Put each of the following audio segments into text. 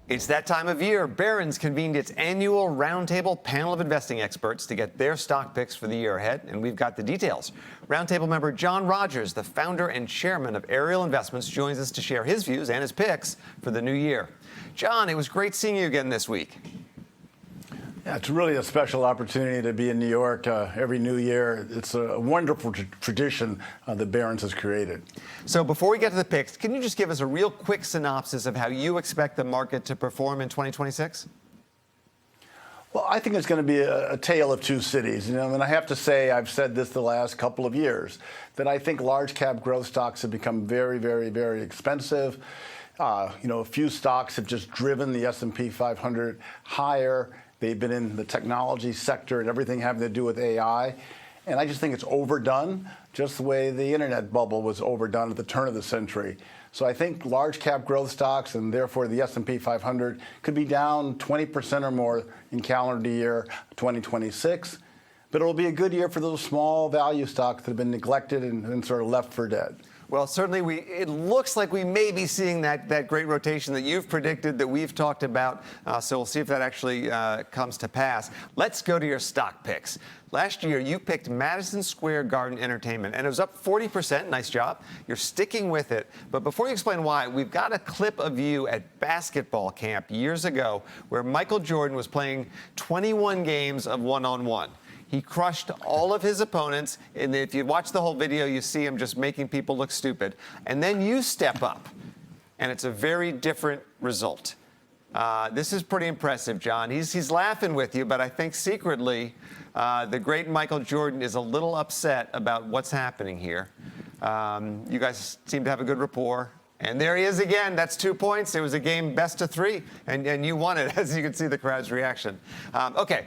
It's that time of year. Barron's convened its annual Roundtable panel of investing experts to get their stock picks for the year ahead, and we've got the details. Roundtable member John Rogers, the founder and chairman of Ariel Investments, joins us to share his views and his picks for the new year. John, it was great seeing you again this week. Yeah, it's really a special opportunity to be in New York every new year. It's a wonderful tradition that Barron's has created. So before we get to the picks, can you just give us a real quick synopsis of how you expect the market to perform in 2026? Well, I think it's going to be a tale of two cities. And I have to say, I've said this the last couple of years, that I think large cap growth stocks have become very, very, very expensive. A few stocks have just driven the S&P 500 higher. They've been in the technology sector and everything having to do with AI. And I just think it's overdone, just the way the internet bubble was overdone at the turn of the century. So I think large cap growth stocks and therefore the S&P 500 could be down 20% or more in calendar year 2026. But it'll be a good year for those small value stocks that have been neglected and sort of left for dead. Well, certainly it looks like we may be seeing that great rotation that you've predicted, that we've talked about. So we'll see if that actually comes to pass. Let's go to your stock picks. Last year, you picked Madison Square Garden Entertainment, and it was up 40%. Nice job. You're sticking with it. But before you explain why, we've got a clip of you at basketball camp years ago where Michael Jordan was playing 21 games of one-on-one. He crushed all of his opponents, and if you watch the whole video, you see him just making people look stupid. And then you step up, and it's a very different result. This is pretty impressive, John. He's laughing with you, but I think secretly, the great Michael Jordan is a little upset about what's happening here. You guys seem to have a good rapport. And there he is again. That's 2 points. It was a game best of three, and you won it, as you can see the crowd's reaction. Okay,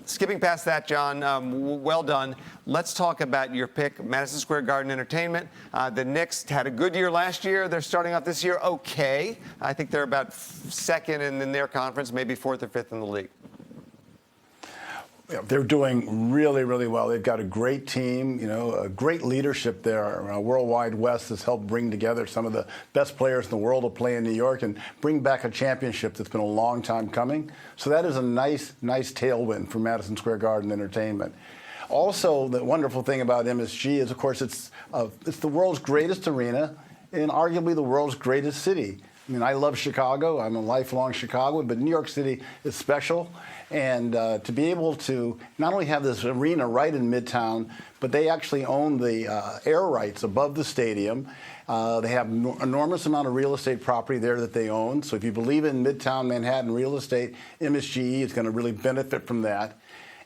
skipping past that, John, well done. Let's talk about your pick, Madison Square Garden Entertainment. The Knicks had a good year last year. They're starting off this year okay. I think they're about second in their conference, maybe fourth or fifth in the league. They're doing really, really well. They've got a great team, a great leadership there. Worldwide West has helped bring together some of the best players in the world to play in New York and bring back a championship that's been a long time coming. So that is a nice tailwind for Madison Square Garden Entertainment. Also, the wonderful thing about MSG is, of course, it's the world's greatest arena and arguably the world's greatest city. I mean, I love Chicago. I'm a lifelong Chicagoan, but New York City is special. And to be able to not only have this arena right in Midtown, but they actually own the air rights above the stadium. They have an enormous amount of real estate property there that they own. So if you believe in Midtown Manhattan real estate, MSGE is going to really benefit from that.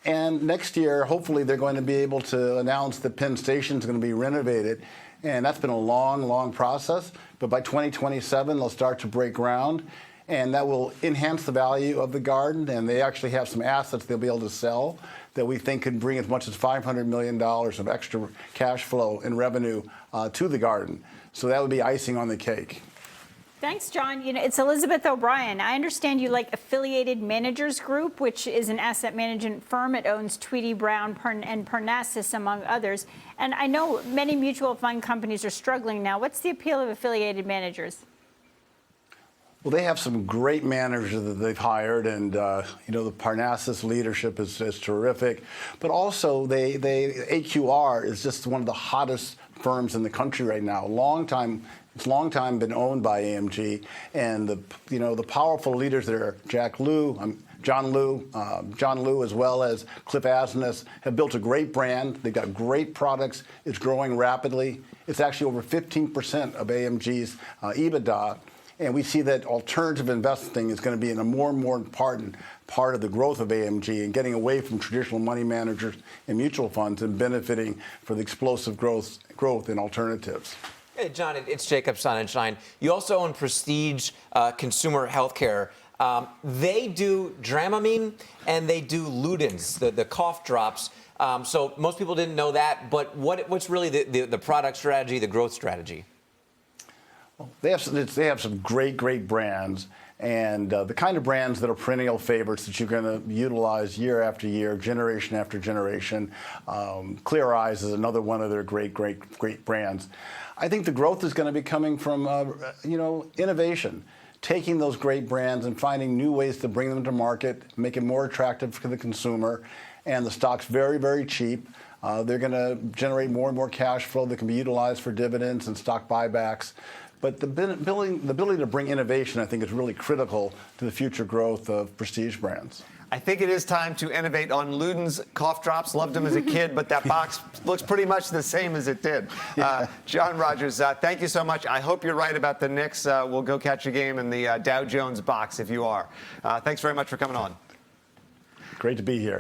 And next year, hopefully, they're going to be able to announce that Penn Station is going to be renovated. And that's been a long process. But by 2027, they'll start to break ground. And that will enhance the value of the garden. And they actually have some assets they'll be able to sell that we think could bring as much as $500 million of extra cash flow and revenue to the garden. So that would be icing on the cake. Thanks, John. It's Elizabeth O'Brien. I understand you like Affiliated Managers Group, which is an asset management firm. It owns Tweedy, Brown, and Parnassus, among others. And I know many mutual fund companies are struggling now. What's the appeal of Affiliated Managers? Well, they have some great managers that they've hired, and the Parnassus leadership is terrific. But also, AQR is just one of the hottest firms in the country right now. It's long time been owned by AMG, and the powerful leaders there, John Liu, as well as Cliff Asness, have built a great brand. They've got great products. It's growing rapidly. It's actually over 15% of AMG's EBITDA. And we see that alternative investing is going to be a more and more important part of the growth of AMG and getting away from traditional money managers and mutual funds and benefiting from the explosive growth in alternatives. Hey, John, it's Jacob Sonnenschein. You also own Prestige Consumer Healthcare. They do Dramamine and they do Ludens, the cough drops. So most people didn't know that. But what's really the product strategy, the growth strategy? They have some great brands, and the kind of brands that are perennial favorites that you're going to utilize year after year, generation after generation. Clear Eyes is another one of their great brands. I think the growth is going to be coming from innovation. taking those great brands and finding new ways to bring them to market, make it more attractive for the consumer. And the stock's very, very cheap. They're going to generate more and more cash flow that can be utilized for dividends and stock buybacks. But the ability to bring innovation, I think, is really critical to the future growth of prestige brands. I think it is time to innovate on Luden's cough drops. Loved them as a kid, but that box looks pretty much the same as it did. John Rogers, thank you so much. I hope you're right about the Knicks. We'll go catch a game in the Dow Jones box if you are. Thanks very much for coming on. Great to be here.